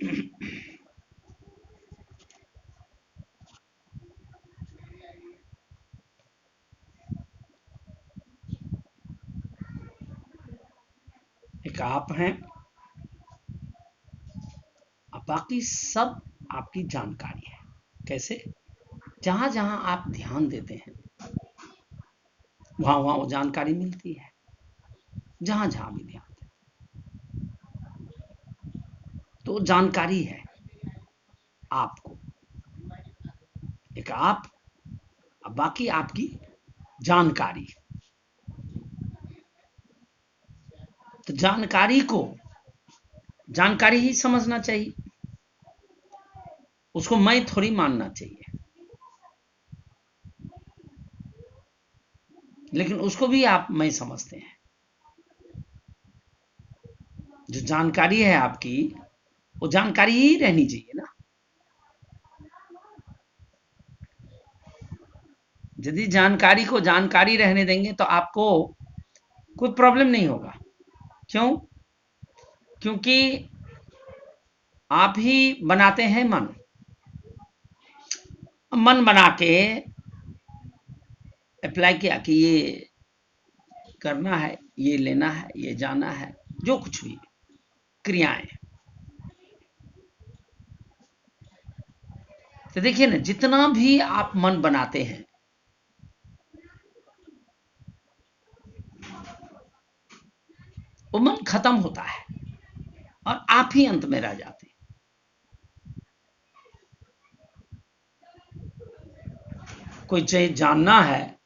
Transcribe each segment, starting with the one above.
एक आप हैं, बाकी सब आपकी जानकारी है। कैसे? जहां जहां आप ध्यान देते हैं वहां वहां वो जानकारी मिलती है, जहां जहां भी ध्यान देते, तो जानकारी है आपको। एक आप, बाकी आपकी जानकारी। तो जानकारी को जानकारी ही समझना चाहिए, उसको मैं थोड़ी मानना चाहिए। लेकिन उसको भी आप मैं समझते हैं। जो जानकारी है आपकी, वो जानकारी ही रहनी चाहिए ना। यदि जानकारी को जानकारी रहने देंगे तो आपको कोई प्रॉब्लम नहीं होगा। क्यों? क्योंकि आप ही बनाते हैं मन। मन बना के अप्लाई किया कि ये करना है, ये लेना है, ये जाना है, जो कुछ भी क्रियाएं। तो देखिए ना, जितना भी आप मन बनाते हैं, वो मन खत्म होता है और आप ही अंत में रह जाते हैं। कोई चीज जानना है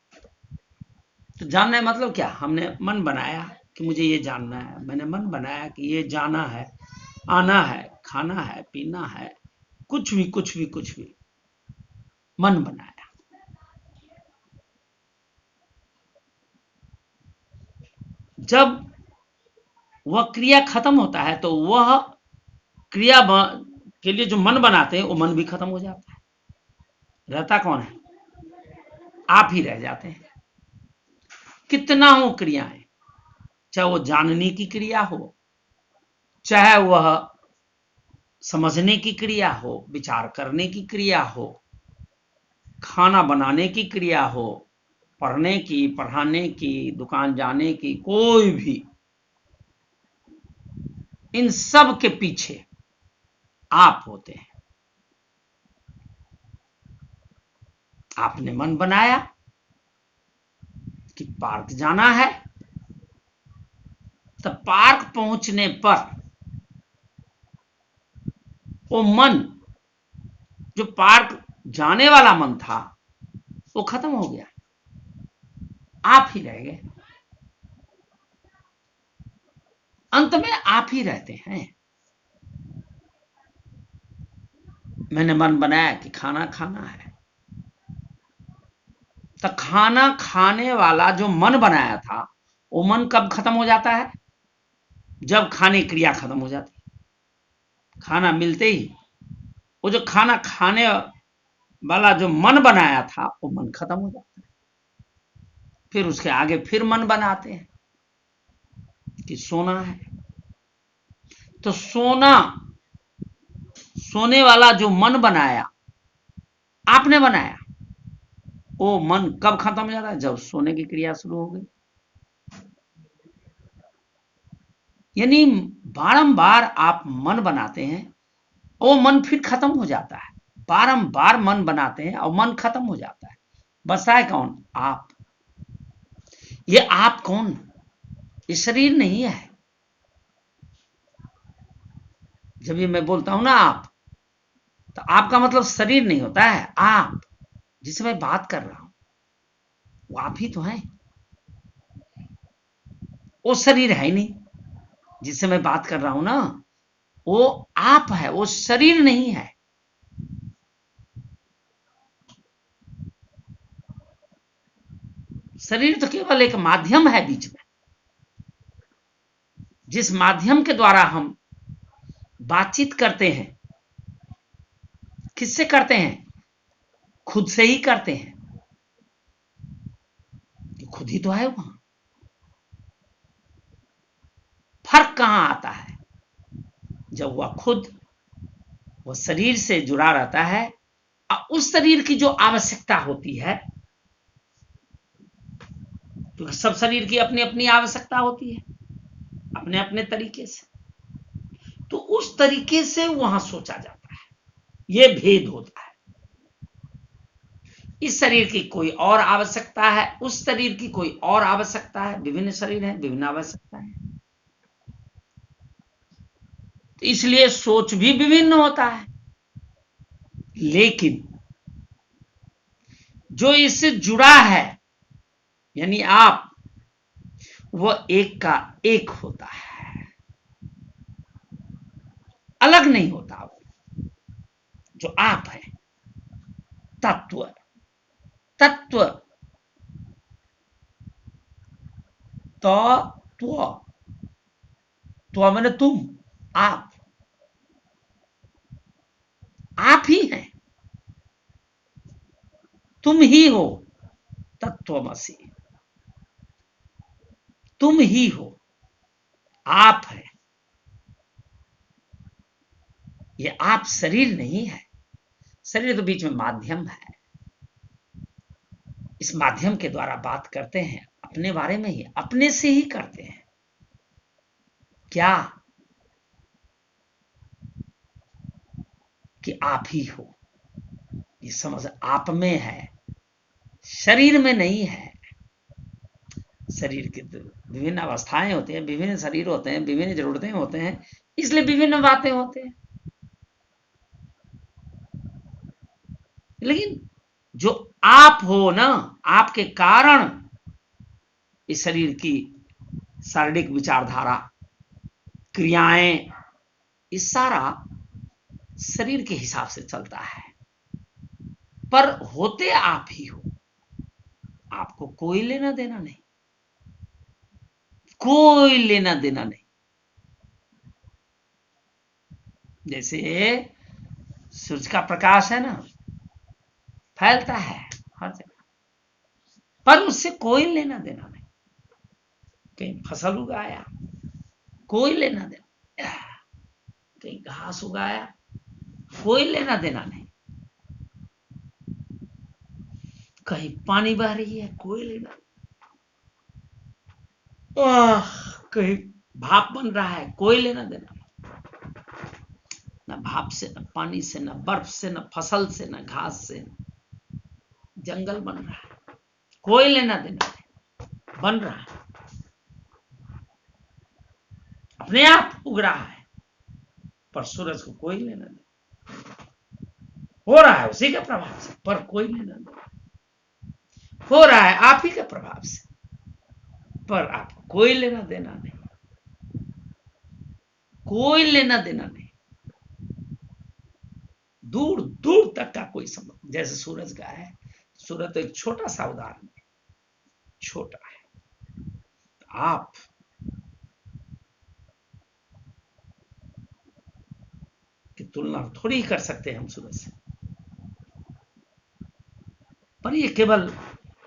तो जानना है मतलब क्या? हमने मन बनाया कि मुझे ये जानना है, मैंने मन बनाया कि ये जाना है, आना है, खाना है, पीना है, कुछ भी कुछ भी कुछ भी मन बनाया। जब वह क्रिया खत्म होता है तो वह क्रिया के लिए जो मन बनाते हैं वो मन भी खत्म हो जाता है। रहता कौन है? आप ही रह जाते हैं। कितना हो क्रियाएं, चाहे वो जानने की क्रिया हो, चाहे वह समझने की क्रिया हो, विचार करने की क्रिया हो, खाना बनाने की क्रिया हो, पढ़ने की, पढ़ाने की, दुकान जाने की, कोई भी, इन सब के पीछे आप होते हैं। आपने मन बनाया कि पार्क जाना है, तो पार्क पहुंचने पर वो मन, जो पार्क जाने वाला मन था, वो खत्म हो गया, आप ही रह गए। अंत में आप ही रहते हैं। मैंने मन बनाया कि खाना खाना है, तो खाना खाने वाला जो मन बनाया था, वो मन कब खत्म हो जाता है? जब खाने क्रिया खत्म हो जाती है। खाना मिलते ही वो जो खाना खाने वाला जो मन बनाया था, वो मन खत्म हो जाता है। फिर उसके आगे फिर मन बनाते हैं कि सोना है, तो सोना, सोने वाला जो मन बनाया, आपने बनाया, वो मन कब खत्म हो जाता है? जब सोने की क्रिया शुरू हो गई। यानी बारंबार आप मन बनाते हैं, वो मन फिर खत्म हो जाता है। बारंबार मन बनाते हैं और मन खत्म हो जाता है। बचा है कौन? आप। ये आप कौन? ये शरीर नहीं है। जब ये मैं बोलता हूं ना आप, तो आपका मतलब शरीर नहीं होता है। आप जिससे मैं बात कर रहा हूं, वो आप ही तो है। वो शरीर है ही नहीं जिससे मैं बात कर रहा हूं ना, वो आप है, वो शरीर नहीं है। शरीर तो केवल एक माध्यम है बीच में, जिस माध्यम के द्वारा हम बातचीत करते हैं। किससे करते हैं? खुद से ही करते हैं। खुद ही तो है वहां। फर्क कहां आता है? जब वह खुद वो शरीर से जुड़ा रहता है। उस शरीर की जो आवश्यकता होती है, क्योंकि सब शरीर की अपनी अपनी आवश्यकता होती है अपने अपने तरीके से, तो उस तरीके से वहां सोचा जाता है। यह भेद होता है। इस शरीर की कोई और आवश्यकता है, उस शरीर की कोई और आवश्यकता है। विभिन्न शरीर हैं, विभिन्न आवश्यकता है, तो इसलिए सोच भी विभिन्न होता है। लेकिन जो इससे जुड़ा है, यानी आप, वह एक का एक होता है, अलग नहीं होता। वो जो आप है, तत्व, तत्व, तो त्व मैंने तुम, आप ही हैं, तुम ही हो, तत्वमसि, तुम ही हो, आप है। ये आप शरीर नहीं है। शरीर तो बीच में माध्यम है। इस माध्यम के द्वारा बात करते हैं अपने बारे में ही, अपने से ही करते हैं। क्या कि आप ही हो, ये समझ आप में है, शरीर में नहीं है। शरीर की विभिन्न अवस्थाएं होती हैं, विभिन्न शरीर होते हैं, विभिन्न जरूरतें होते हैं, इसलिए विभिन्न बातें होते हैं। लेकिन जो आप हो ना, आपके कारण इस शरीर की शारीरिक विचारधारा, क्रियाएं, इस सारा शरीर के हिसाब से चलता है, पर होते आप ही हो। आपको कोई लेना देना नहीं, कोई लेना देना नहीं। जैसे सूरज का प्रकाश है ना, फैलता है हर जगह, पर उससे कोई लेना देना नहीं। कहीं फसल उगाया, कोई लेना देना, कहीं घास उगाया, कोई लेना देना नहीं, कहीं पानी बह रही है, कोई लेना, कहीं भाप बन रहा है, कोई लेना देना नहीं। न भाप से, न पानी से, न बर्फ से, न फसल से, न घास से, जंगल बन रहा है, कोई लेना देना नहीं। बन रहा है, अपने आप उग रहा है, पर सूरज को कोई लेना देना। हो रहा है उसी के प्रभाव से, पर कोई लेना देना। हो रहा है आप ही के प्रभाव से, पर आपको कोई लेना देना नहीं, कोई लेना देना नहीं। दूर दूर तक का कोई संबंध। जैसे सूरज का है, सूरज तो एक छोटा सा उदाहरण है, छोटा है। आप की तुलना थोड़ी ही कर सकते हैं हम सूरज से, पर ये केवल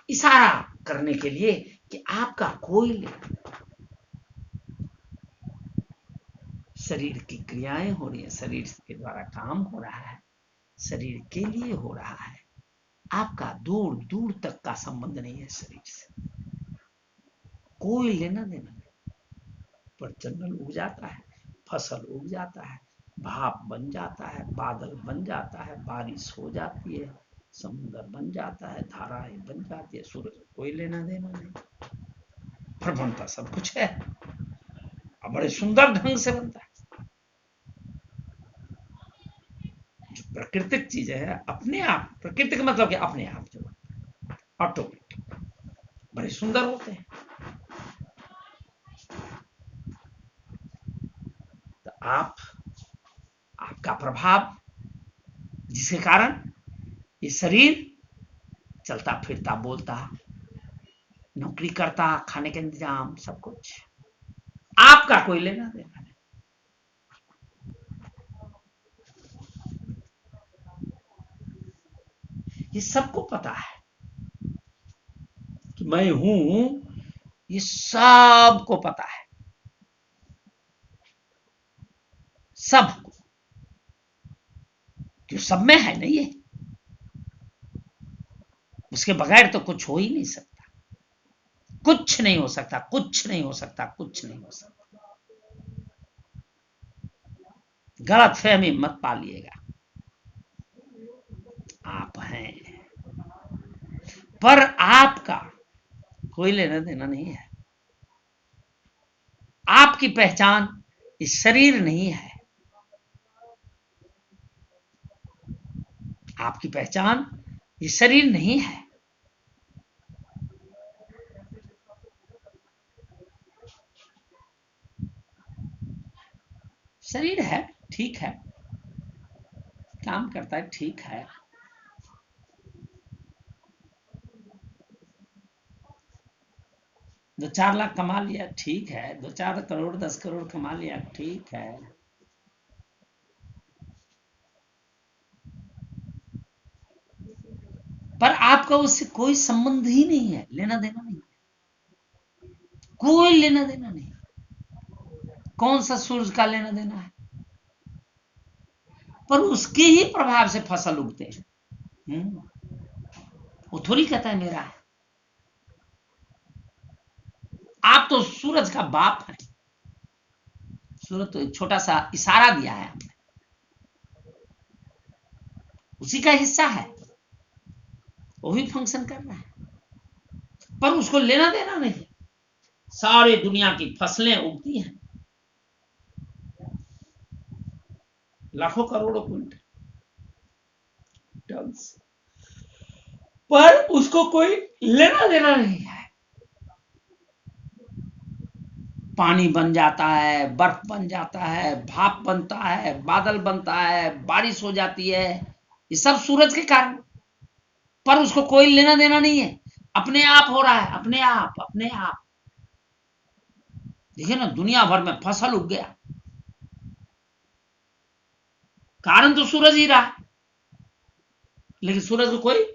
इशारा करने के लिए कि आपका कोई लेना। शरीर की क्रियाएं हो रही है, शरीर के द्वारा काम हो रहा है, शरीर के लिए हो रहा है। आपका दूर दूर तक का संबंध नहीं है शरीर से, कोई लेना देना नहीं। पर जंगल उग जाता है, फसल उग जाता है, भाप बन जाता है, बादल बन जाता है, बारिश हो जाती है, समुद्र बन जाता है, धाराएं बन जाती है। सूरज को कोई लेना देना नहीं, पर बनता सब कुछ है और बड़े सुंदर ढंग से बनता है। जो प्राकृतिक चीजें है, अपने आप, प्राकृतिक मतलब कि अपने आप जो ऑटोमेटिक बड़े सुंदर होते हैं। तो आपका प्रभाव, जिसके कारण ये शरीर चलता फिरता, बोलता, नौकरी करता, खाने का इंतजाम, सब कुछ आपका कोई लेना देना नहीं। ये सबको पता है कि मैं हूं, ये सबको पता है, सबको। क्यों सब में है ना ये, उसके बगैर तो कुछ हो ही नहीं सकता, कुछ नहीं हो सकता, कुछ नहीं हो सकता, कुछ नहीं हो सकता। गलत फहमी मत पालिएगा। आप हैं, पर आपका कोई लेना देना नहीं है। आपकी पहचान इस शरीर नहीं है, आपकी पहचान ये शरीर नहीं है। शरीर है, ठीक है, काम करता है, ठीक है, 2-4 लाख कमा लिया, ठीक है, 2-4 करोड़ 10 करोड़ कमा लिया, ठीक है, पर आपका उससे कोई संबंध ही नहीं है, लेना देना नहीं, कोई लेना देना नहीं। कौन सा सूरज का लेना देना है? पर उसके ही प्रभाव से फसल उगते हैं। वो थोड़ी कहता है मेरा है। आप तो सूरज का बाप है। सूरज तो एक छोटा सा इशारा दिया है हमने, उसी का हिस्सा है, वो भी फंक्शन कर रहा है, पर उसको लेना देना नहीं। सारी दुनिया की फसलें उगती हैं, लाखों करोड़ों क्विंटल, पर उसको कोई लेना देना नहीं है। पानी बन जाता है, बर्फ बन जाता है, भाप बनता है, बादल बनता है, बारिश हो जाती है, ये सब सूरज के कारण, पर उसको कोई लेना देना नहीं है। अपने आप हो रहा है, अपने आप, अपने आप। देखिए ना, दुनिया भर में फसल उग गया, कारण तो सूरज ही रहा, लेकिन सूरज को कोई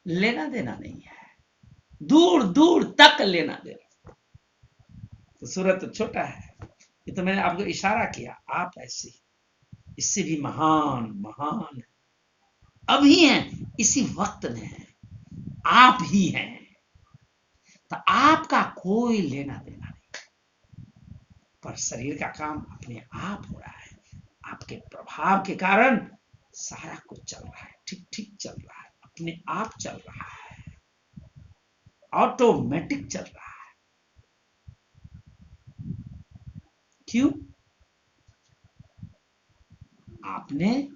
लेना देना नहीं है, दूर दूर तक लेना देना। तो सूरज तो छोटा है, ये तो मैंने आपको इशारा किया, आप ऐसे, इससे भी महान महान अभी हैं, इसी वक्त में हैं, आप ही हैं। तो आपका कोई लेना देना नहीं, पर शरीर का काम अपने आप हो रहा है, आपके प्रभाव के कारण सारा कुछ चल रहा है, ठीक ठीक चल रहा है, अपने आप चल रहा है, ऑटोमेटिक चल रहा है। क्यों? आपने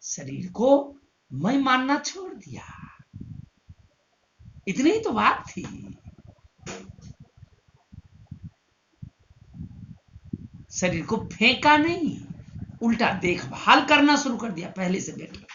शरीर को मैं मानना छोड़ दिया, इतनी ही तो बात थी। शरीर को फेंका नहीं, उल्टा देखभाल करना शुरू कर दिया पहले से बेटर।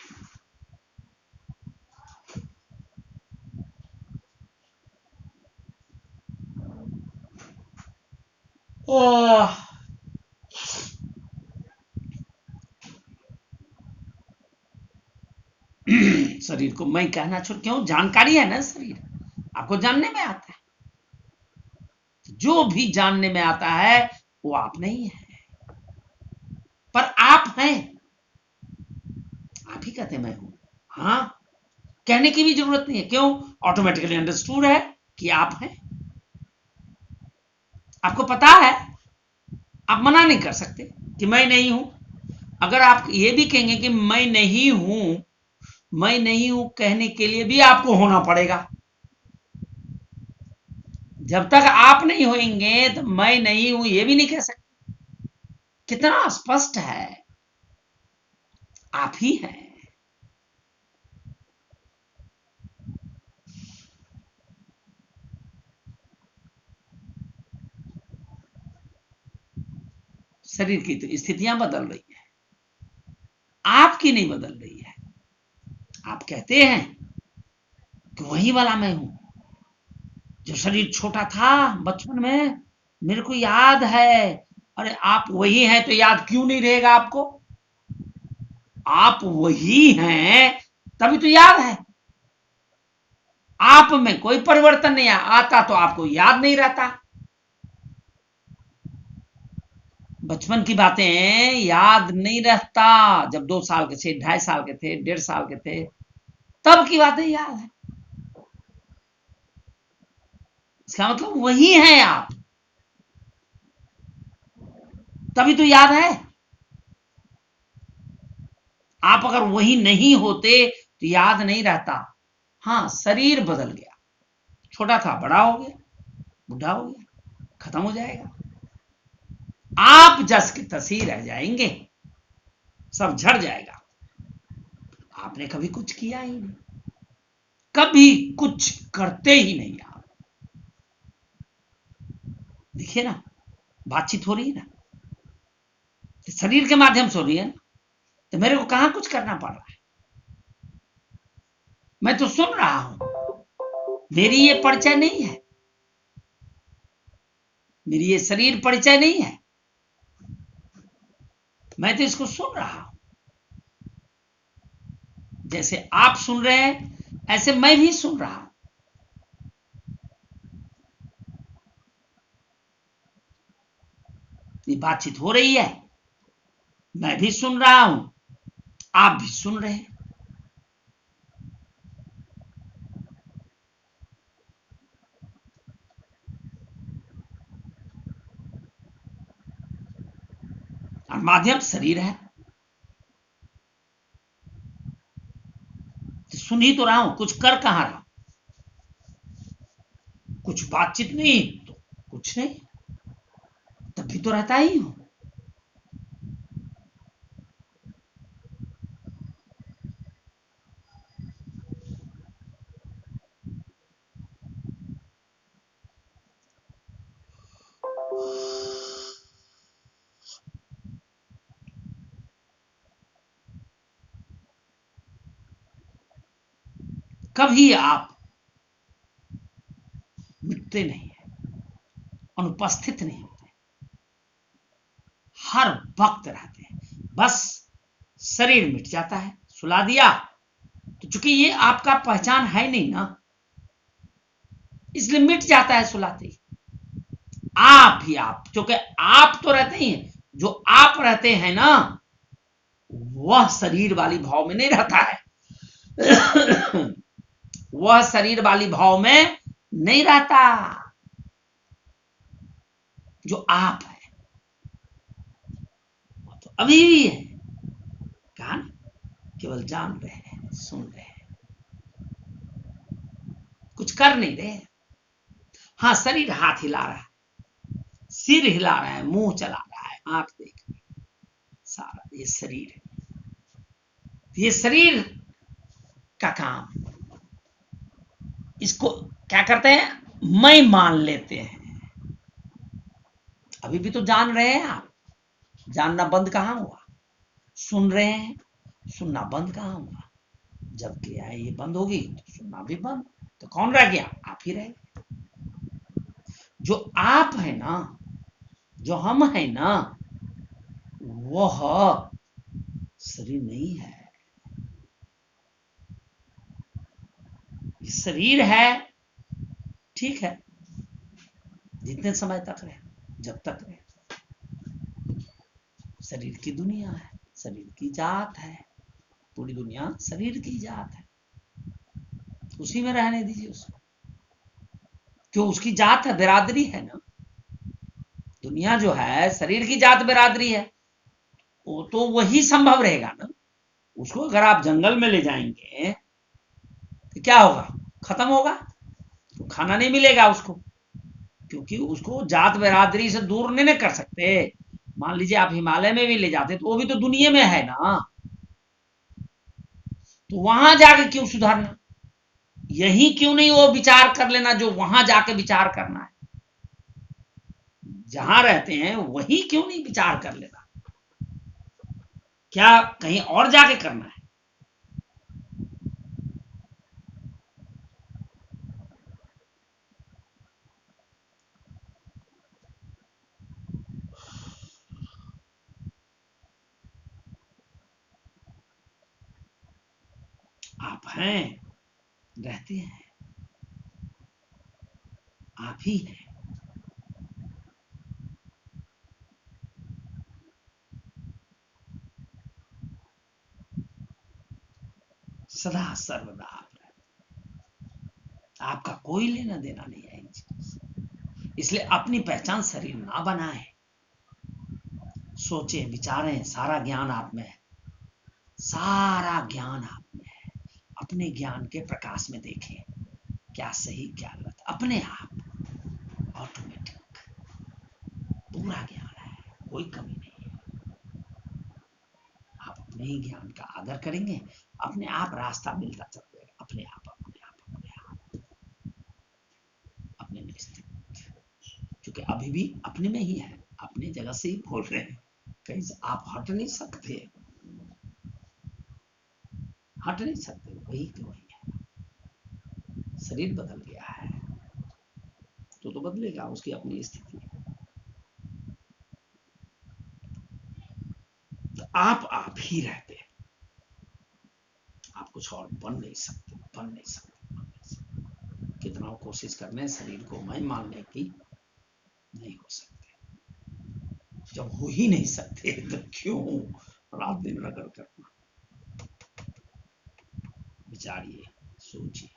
शरीर को मैं कहना छोड़, क्यों? जानकारी है ना, शरीर आपको जानने में आता है, जो भी जानने में आता है वो आप नहीं है, पर आप हैं। आप ही कहते हैं मैं हूं, हाँ, कहने की भी जरूरत नहीं है, क्यों? ऑटोमेटिकली अंडरस्टूड है कि आप हैं, आपको पता है, आप मना नहीं कर सकते कि मैं नहीं हूं। अगर आप ये भी कहेंगे कि मैं नहीं हूं, मैं नहीं हूं कहने के लिए भी आपको होना पड़ेगा। जब तक आप नहीं होंगे तो मैं नहीं हूं ये भी नहीं कह सकते। कितना स्पष्ट है, आप ही हैं। शरीर की तो स्थितियां बदल रही है, आपकी नहीं बदल रही है। आप कहते हैं कि वही वाला मैं हूं, जो शरीर छोटा था बचपन में, मेरे को याद है। अरे आप वही हैं तो याद क्यों नहीं रहेगा आपको? आप वही हैं तभी तो याद है। आप में कोई परिवर्तन नहीं आता तो आपको याद नहीं रहता। बचपन की बातें याद नहीं रहता। जब 2 साल के थे, 2.5 साल के थे, 1.5 साल के थे, तब की बातें याद है। इसका मतलब वही है आप, तभी तो याद है। आप अगर वही नहीं होते तो याद नहीं रहता। हाँ, शरीर बदल गया, छोटा था बड़ा हो गया, बुढ़ा हो गया, खत्म हो जाएगा। आप जस के तसी रह जाएंगे, सब झड़ जाएगा। आपने कभी कुछ किया ही नहीं, कभी कुछ करते ही नहीं आप। देखिए ना, बातचीत हो रही है ना, तो शरीर के माध्यम से हो रही है ना, तो मेरे को कहां कुछ करना पड़ रहा है। मैं तो सुन रहा हूं, मेरी ये परिचय नहीं है, मेरी ये शरीर परिचय नहीं है, मैं तो इसको सुन रहा हूं। जैसे आप सुन रहे हैं, ऐसे मैं भी सुन रहा हूं। ये बातचीत हो रही है, मैं भी सुन रहा हूं, आप भी सुन रहे हैं। और माध्यम शरीर है, तो सुन ही तो रहा हूं, कुछ कर कहां रहा हूं। कुछ बातचीत नहीं तो कुछ नहीं, तब भी तो रहता ही हूं। कभी आप मिटते नहीं है, अनुपस्थित नहीं होते, हर वक्त रहते हैं। बस शरीर मिट जाता है, सुला दिया, तो चूंकि ये आपका पहचान है नहीं ना, इसलिए मिट जाता है सुलाते ही। आप ही आप, क्योंकि आप तो रहते ही हैं, जो आप रहते हैं ना, वह शरीर वाली भाव में नहीं रहता है। वह शरीर वाली भाव में नहीं रहता, जो आप है तो अभी भी है। कहा ना, केवल जान रहे हैं, सुन रहे हैं, कुछ कर नहीं रहे। हाँ, शरीर हाथ हिला रहा है, सिर हिला रहा है, मुंह चला रहा है, आंख देख रही है, सारा ये शरीर है। ये शरीर का काम, इसको क्या करते हैं, मैं मान लेते हैं। अभी भी तो जान रहे हैं आप, जानना बंद कहां हुआ। सुन रहे हैं, सुनना बंद कहां हुआ। जब क्रिया ये बंद होगी तो सुनना भी बंद, तो कौन रह गया, आप ही रह गए। जो आप है ना, जो हम है ना, वह शरीर नहीं है। ये शरीर है, ठीक है, जितने समय तक रहे, जब तक रहे। शरीर की दुनिया है, शरीर की जात है, पूरी दुनिया शरीर की जात है, उसी में रहने दीजिए उसको। क्यों, उसकी जात है, बिरादरी है ना। दुनिया जो है शरीर की जात बिरादरी है, वो तो वही संभव रहेगा ना। उसको अगर आप जंगल में ले जाएंगे तो क्या होगा, खत्म होगा, तो खाना नहीं मिलेगा उसको, क्योंकि उसको जात बिरादरी से दूर नहीं कर सकते। मान लीजिए आप हिमालय में भी ले जाते तो वो भी तो दुनिया में है ना, तो वहां जाके क्यों सुधारना, यही क्यों नहीं वो विचार कर लेना जो वहां जाके विचार करना है। जहां रहते हैं वही क्यों नहीं विचार कर लेना, क्या कहीं और जाके करना है। आप हैं, रहते हैं, आप ही हैं। सदा सर्वदा आप रहते, आपका कोई लेना देना नहीं है इन चीजों से। इसलिए अपनी पहचान शरीर ना बनाए, सोचें विचारें, सारा ज्ञान आप में है, सारा ज्ञान आप में है। अपने ज्ञान के प्रकाश में देखें क्या सही क्या गलत, अपने आप ऑटोमेटिक पूरा ज्ञान है, कोई कमी नहीं है। आप अपने ही ज्ञान का आदर करेंगे, अपने आप रास्ता मिलता चल जाएगा, अपने आप अपने आप अपने आप अपने में स्थित। क्योंकि अभी भी अपने में ही है, अपनी जगह से ही बोल रहे हैं, कहीं से आप हट नहीं सकते, हट नहीं सकते, वही तो वही है। शरीर बदल गया है तो बदलेगा, उसकी अपनी स्थिति है। तो आप ही रहते हैं, आप कुछ और बन नहीं सकते, बन नहीं सकते, बन नहीं सकते। कितना कोशिश करने शरीर को मैं मानने की, नहीं हो सकते। जब हो ही नहीं सकते तो क्यों रात दिन रगड़ करना। विचारिए, सोचिए।